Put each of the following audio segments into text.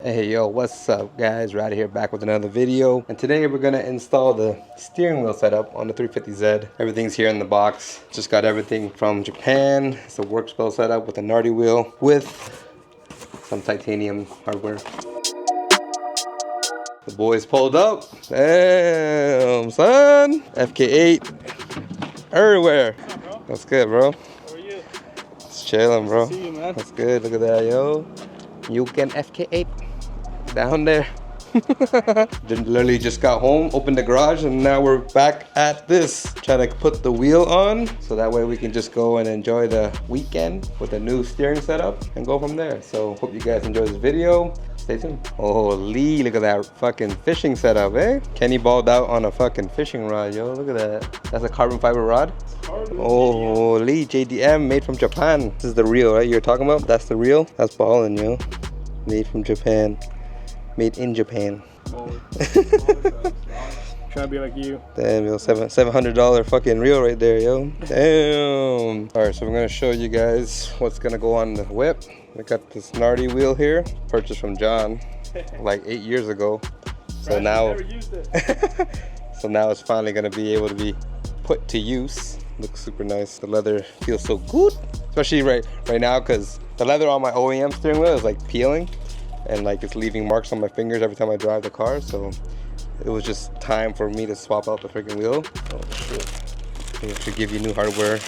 Hey yo, what's up guys? Right here back with another video, and today we're gonna install the steering wheel setup on the 350Z. Everything's here in the box. Just got everything from Japan. It's a Works Bell setup with a Nardi wheel with some titanium hardware. The boys pulled up. Damn son, FK8 everywhere. What's up, bro? That's good, bro. How are you? Just chilling, bro. See you, man. That's good. Look at that, yo. You can FK8 down there. Literally just got home, opened the garage, and now we're back at this. Trying to put the wheel on so that way we can just go and enjoy the weekend with a new steering setup and go from there. So hope you guys enjoy this video. Stay tuned. Holy, look at that fucking fishing setup, eh? Kenny balled out on a fucking fishing rod, yo. Look at that. That's a carbon fiber rod. Holy, JDM, made from Japan. This is the reel, right? You're talking about? That's the reel? That's ballin', yo. Made from Japan. Made in Japan. Trying to be like you. Damn, yo, $700 fucking reel right there, yo. Damn. All right, so we're gonna show you guys what's gonna go on the whip. I got this Nardi wheel here, purchased from John like 8 years ago. So Brad, now, never used it. so now it's finally gonna be able to be put to use. Looks super nice. The leather feels so good, especially right now, because the leather on my OEM steering wheel is like peeling, and like it's leaving marks on my fingers every time I drive the car. So it was just time for me to swap out the freaking wheel. Oh shit! They should give you new hardware,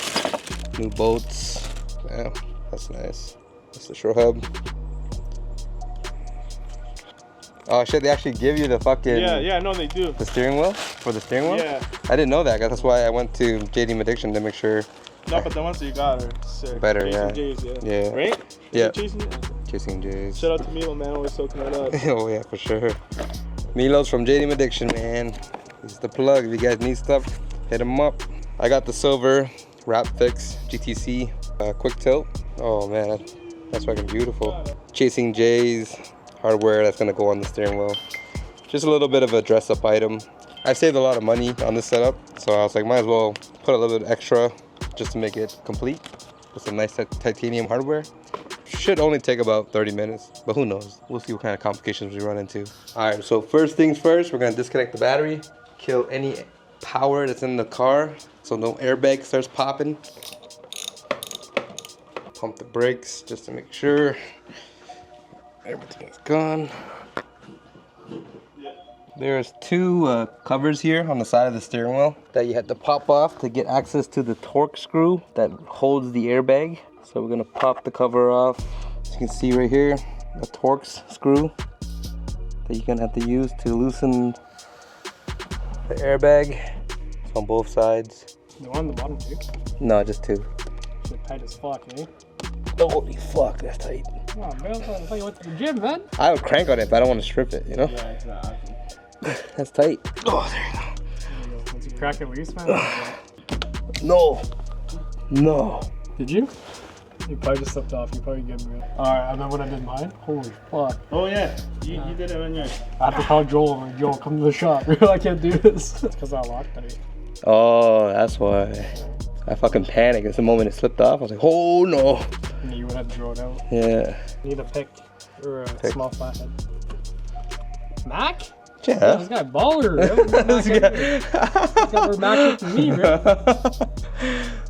new bolts. Yeah, that's nice. That's the shore hub. Oh shit! They actually give you the fucking Yeah, no, they do. the steering wheel for the steering wheel. Yeah. I didn't know that. That's why I went to JD Addiction to make sure. No, but the ones that you got are sick. Better, Chasing yeah. J's, Yeah. Right? Yeah. Chasing? Chasing J's. Shout out to Milo, man. Always soaking that up. Oh yeah, for sure. Milo's from JD Addiction, man. He's the plug. If you guys need stuff, hit him up. I got the silver Rapfix GTC quick tilt. Oh man, that's fucking beautiful. Chasing J's hardware that's gonna go on the steering wheel. Just a little bit of a dress-up item. I saved a lot of money on this setup, so I was like, might as well put a little bit extra just to make it complete with some nice titanium hardware. Should only take about 30 minutes, but who knows? We'll see what kind of complications we run into. All right, so first things first, we're gonna disconnect the battery, kill any power that's in the car, so no airbag starts popping. Pump the brakes just to make sure everything is gone. There's two covers here on the side of the steering wheel that you had to pop off to get access to the torque screw that holds the airbag. So we're gonna pop the cover off. As you can see right here, a torque screw that you're gonna have to use to loosen the airbag. It's on both sides. The one on the bottom, too. No, just two. Shit tight as fuck, eh? Holy fuck, that's tight. Come on, man. I thought you went to the gym, man. I would crank on it, but I don't want to strip it, you know? Yeah, exactly. That's tight. Oh, there you go. Once you crack it loose, man. No. No. Did you? You probably just slipped off. You probably good, bro. Alright, I remember when I did mine. Holy fuck. Oh yeah, you did it on yours. I had to call Joel. I'm like, Joel, come to the shop. I can't do this. It's because I locked it. Oh, that's why. I fucking panicked. It's the moment it slipped off. I was like, oh no. And you would have to draw it out. Yeah. Need a pick or a Pick. small flathead. Mac? Yeah. This guy baller. He's got more Mac than me, bro.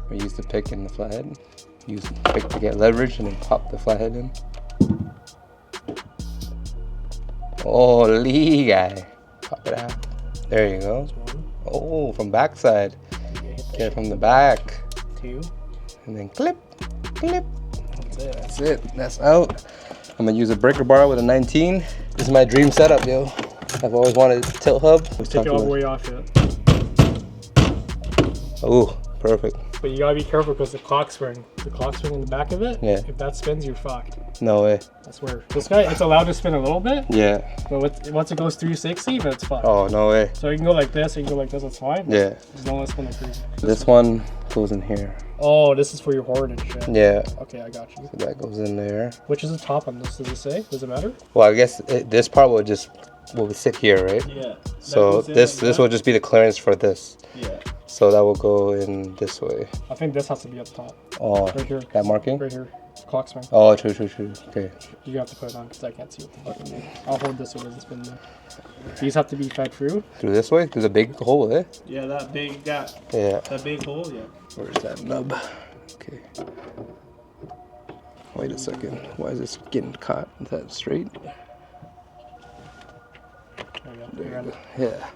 We used the pick in the flathead. Use the pick to get leverage and then pop the flathead in. Holy guy. Pop it out. There you go. Oh, from backside. Get it from the back. Two. And then clip, clip. That's it. That's it. That's out. I'm gonna use a breaker bar with a 19. This is my dream setup, yo. I've always wanted a tilt hub. Take it all the way off yet. Oh, perfect. But you gotta be careful because the clock spring in the back of it, Yeah. if that spins, you're fucked. No way. I swear. This guy, it's allowed to spin a little bit, Yeah. but once it goes 360, but it's fucked. Oh, no way. So you can go like this, or you can go like this, it's fine. Yeah. Just don't let it spin like crazy. This one goes in here. Oh, this is for your horn and shit. Yeah. Okay, I got you. So that goes in there. Which is the top on this? Does it say? Does it matter? Well, I guess this part will sit here, right? Yeah. So this will just be the clearance for this. Yeah. So that will go in this way. I think this has to be at the top. Oh, Right here. that marking? Right here. clock spring. Oh, true. Okay. You have to put it on because I can't see what the fuck it is. I'll hold this so it doesn't spin there. These have to be fed through. Through this way? Through the big hole there? Yeah, that big gap. Yeah. That big hole, yeah. Where's that nub? Okay. Wait a second. Why is this getting caught? Is that straight? There you go. Yeah.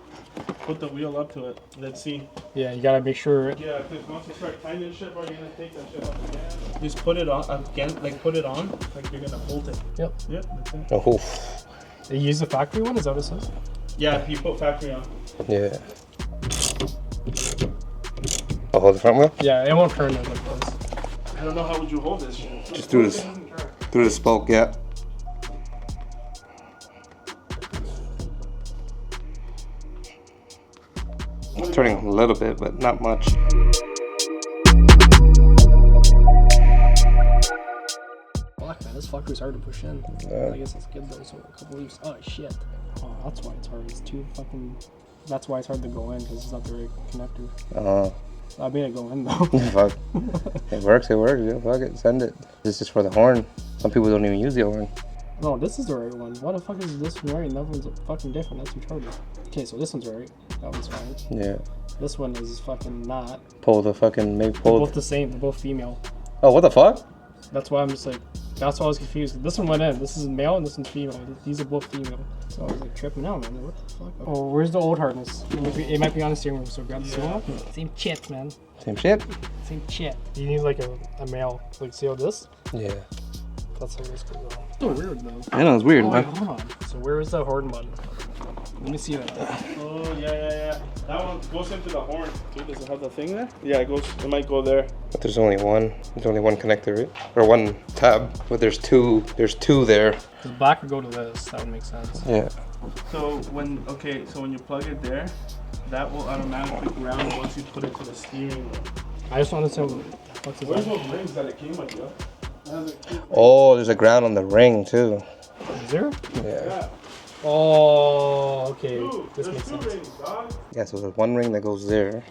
Put the wheel up to it. Let's see. Yeah, you gotta make sure. Yeah, because once you start tightening shit, bro, you're gonna take that shit off again. Just put it on again, like put it on, like you're gonna bolt it. Yep. Yep, that's it. Oh. You use the factory one? Is that what it says? Yeah, you put factory on. Yeah. I'll hold the front wheel? Yeah, it won't turn it like this. I don't know how would you hold this shit. Just through this. Through the spoke, yeah. It's turning a little bit, but not much. Fuck, man, this fucker's hard to push in. I guess it's good though, so a couple leaves. Oh, shit. Oh, that's why it's hard. It's too fucking... That's why it's hard to go in, because it's not the right connector. I made it go in though. Fuck. It works, yeah, fuck it, send it. This is for the horn. Some people don't even use the horn. No, this is the right one. Why the fuck is this one right and that one's fucking different? That's retarded. Okay, so this one's right. That one's fine. Yeah. This one is fucking not. Pull the fucking, maybe They're pull. both the same. They're both female. Oh, what the fuck? That's why I'm just like, that's why I was confused. This one went in. This is male and this one's female. These are both female. So I was like tripping out, man. What the fuck? Oh, where's the old harness? It might be on the steering wheel, so grab the steering wheel. Same shit, man. Same shit? Same shit. You need like a male. Like, see how this? Yeah. That's how this goes on. So weird though. I know, it's weird, Oh, man. wait, hold on. So where is the horn button? Let me see that. Oh, yeah. That one goes into the horn. Dude, does it have the thing there? Yeah, it might go there. But there's only one. There's only one connector, right? Or one tab. But there's two there. The back would go to this. That would make sense. Yeah. So when you plug it there, that will automatically ground once you put it to the steering wheel. I just want to know what's the Where's those rings that it came with, yo? Oh, there's a ground on the ring too. Is there? Yeah. Oh, okay. Dude, This there's makes two sense. rings, dog. Yeah, so there's one ring that goes there.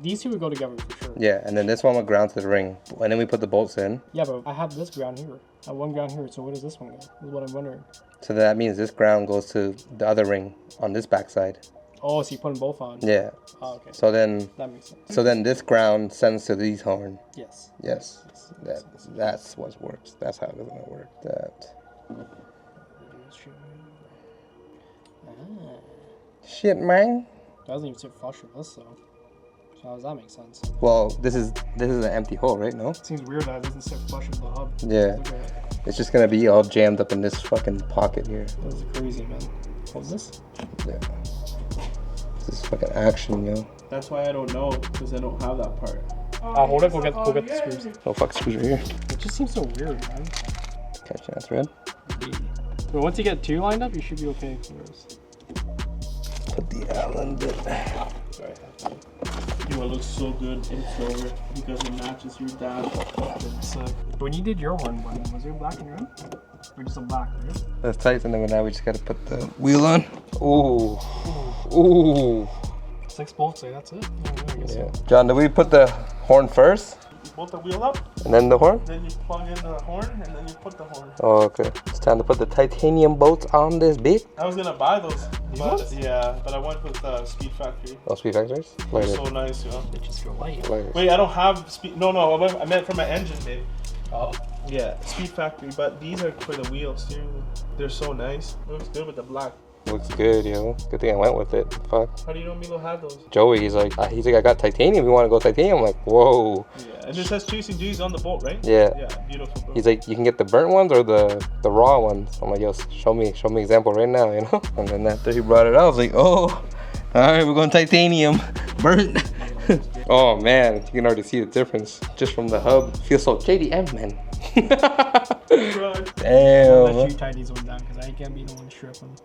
These two would go together for sure. Yeah, and then this one will ground to the ring. And then we put the bolts in. Yeah, but I have this ground here. I have one ground here, so where does this one go? Is what I'm wondering. So that means this ground goes to the other ring on this backside. Oh, so you put them both on? Yeah. Oh, okay. So then That makes sense. So then this ground sends to these horn. Yes. Yes. That's what works. That's how it's gonna work. That. Shit, man. Doesn't even sit flush with this though. So how does that make sense? Well, this is an empty hole, right? No. It seems weird that it doesn't sit flush with the hub. Yeah. Look at it. It's just gonna be all jammed up in this fucking pocket here. This is crazy, man. What's this? Yeah. This is fucking action, yo. That's why I don't know, because I don't have that part. I'll hold it. Go get the screws. Oh fuck, screws right here. It just seems so weird, man. Catch that thread. But once you get two lined up, you should be okay for this. Put the Allen bit. Sorry. Yo, it looks so good in silver because it matches your dash. When you did your horn button, was there black in your own? Or just a black, right? That's tight, and then now we just gotta put the wheel on. Ooh. Ooh. 6 bolts, so that's it. I guess Yeah. John, do we put the horn first? You bolt the wheel up, And then the horn? then you plug in the horn, and then you put the horn. Oh, okay. It's time to put the titanium bolts on this bit. I was gonna buy those, These but ones? yeah, but I went with Speed Factory. Oh, speed factors? They're Lighter. so nice, yo. They just feel light. Lighter. Wait, I don't have speed. No, I meant for my engine, babe. Oh. Yeah, Speed Factory, but these are for the wheel steering wheel. They're so nice. Looks good with the black. Looks good, yo. Good thing I went with it. Fuck. How do you know Milo had those? Joey, he's like, I got titanium. You want to go titanium? I'm like, whoa. Yeah, and it says Chasing G's on the bolt, right? Yeah. Yeah, beautiful, bro. He's like, you can get the burnt ones or the raw ones. I'm like, yo, show me example right now, you know? And then after he brought it out, I was like, oh, all right, we're going titanium, burnt. Oh man, you can already see the difference just from the hub. Feels so JDM, man. Right. Damn. Let you tie these ones down because I can't be the one stripping.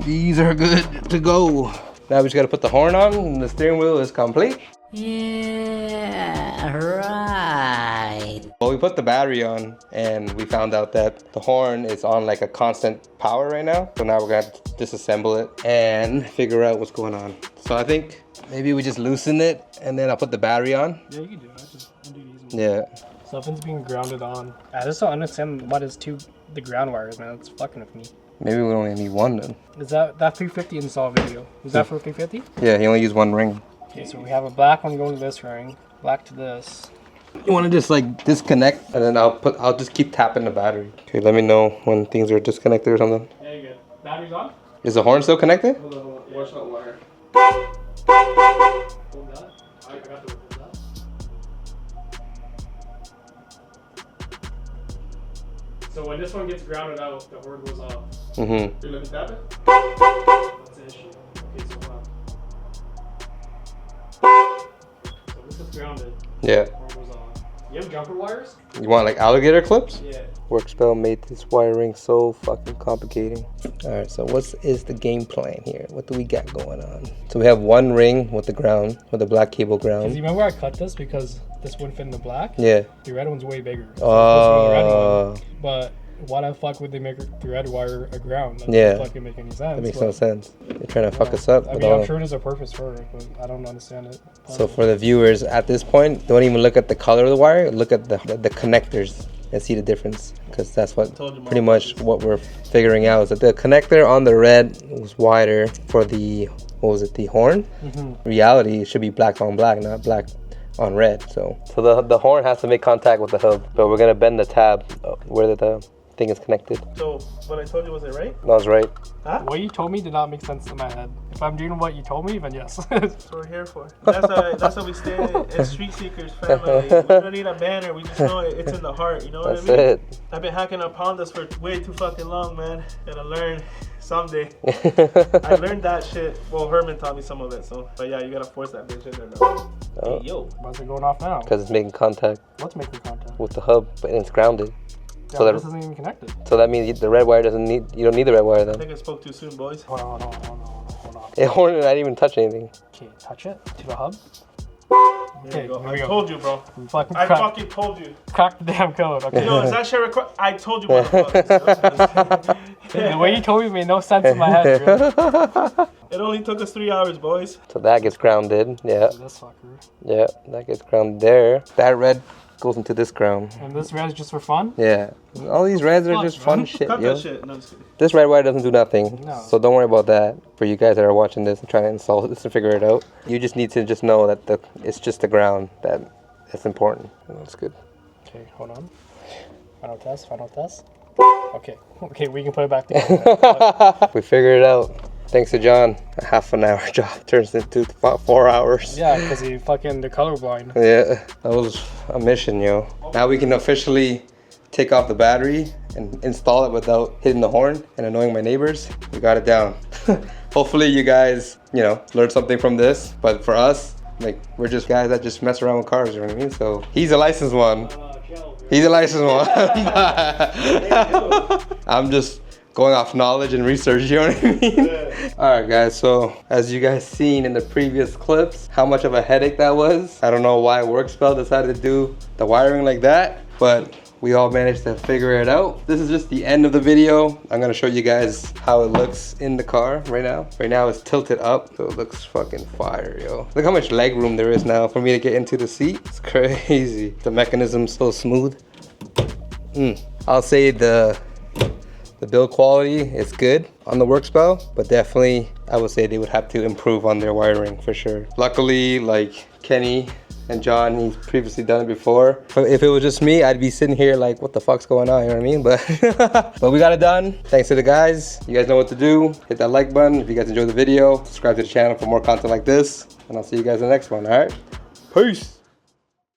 These are good to go. Now we just gotta put the horn on and the steering wheel is complete. Yeah, right. Well, we put the battery on and we found out that the horn is on like a constant power right now. So now we're gonna have to disassemble it and figure out what's going on. So I think maybe we just loosen it and then I'll put the battery on. Yeah, you can do it. I just undo these ones. Yeah. Something's being grounded on. I just don't understand what is the ground wires, man. It's fucking with me. Maybe we only need one then. Is that 350 install video? Was that for 350? Yeah, he only used one ring. Okay, so we have a black one going to this ring, black to this. You want to just like disconnect, and then I'll just keep tapping the battery. Okay, let me know when things are disconnected or something. Yeah, you good. Battery's on? Is the horn still connected? Hold on. Watch that wire. Hold that. I forgot to hold that. So when this one gets grounded out, the horn goes off. Mm-hmm. You let me tap it? That's the issue. Okay, so hold on. So this is grounded. Yeah. Horn goes off. You have jumper wires? You want like alligator clips? Yeah. Works Bell made this wiring so fucking complicated. Alright, so what is the game plan here? What do we got going on? So we have one ring with the ground, with the black cable ground. Because you remember I cut this because this wouldn't fit in the black? Yeah. The red one's way bigger. So the red one. But why the fuck would they make the red wire a ground? That doesn't fucking make any sense. That makes no sense. They're trying to fuck us up. I mean, I'm sure there's a purpose for it, but I don't understand it. So for the viewers at this point, don't even look at the color of the wire. Look at the connectors and see the difference, because that's what pretty much what we're figuring out is that the connector on the red was wider for the, what was it, the horn. Reality, it should be black on black, not black on red. So the horn has to make contact with the hub, but we're gonna bend the tab where the thing is connected. So what I told you, was it right? That was right. Huh? What you told me did not make sense in my head. If I'm doing what you told me, then yes. That's what we're here for. That's what we stand as street seekers family. We don't need a banner. We just know it's in the heart. You know what I mean? That's it. I've been hacking on Hondas for way too fucking long, man. Gotta learn someday. I learned that shit. Well, Herman taught me some of it. So, but yeah, you gotta force that bitch in there now. Oh. Hey, yo. Why's it going off now? Because it's making contact What's making contact? with the hub, but it's grounded. Yeah, So this isn't even connected. So that means the red wire doesn't need, you don't need the red wire I then. think I spoke too soon, boys. Hold on. The horn did not even touch anything. Okay, touch it to the hub. There you go. here we I go. told you, bro. We fucking I crack, fucking told you. crack the damn code. Okay. Yo, is that shit record? I told you, motherfucker. The way you told me made no sense in my head, bro. It only took us 3 hours, boys. So that gets grounded, yeah. This fucker. Yeah, that gets grounded there. That red goes into this ground. And this red is just for fun? Yeah. All these reds are just fun shit, Cut yo. that shit. No, I'm just kidding. This red wire doesn't do nothing. No. So don't worry about that. For you guys that are watching this and trying to install this and figure it out, you just need to just know that it's just the ground that's important. That's good. Okay, hold on. Final test. Okay, we can put it back together. We figured it out. Thanks to John, a half an hour job turns into about 4 hours. Yeah, because he fucking the colorblind. Yeah, that was a mission, yo. Now we can officially take off the battery and install it without hitting the horn and annoying my neighbors. We got it down. Hopefully you guys, learned something from this. But for us, like, we're just guys that just mess around with cars, you know what I mean? So he's a licensed one. He's a licensed one. I'm just going off knowledge and research, you know what I mean? Alright guys, so as you guys seen in the previous clips, how much of a headache that was. I don't know why Works Bell decided to do the wiring like that, but we all managed to figure it out. This is just the end of the video. I'm gonna show you guys how it looks in the car right now. Right now it's tilted up, so it looks fucking fire, yo. Look how much leg room there is now for me to get into the seat. It's crazy. The mechanism's so smooth. I'll say the build quality is good on the Works Bell, but definitely I would say they would have to improve on their wiring for sure. Luckily, like Kenny and John, he's previously done it before. If it was just me, I'd be sitting here like, what the fuck's going on, you know what I mean? But we got it done. Thanks to the guys. You guys know what to do. Hit that like button if you guys enjoyed the video. Subscribe to the channel for more content like this, and I'll see you guys in the next one, all right? Peace.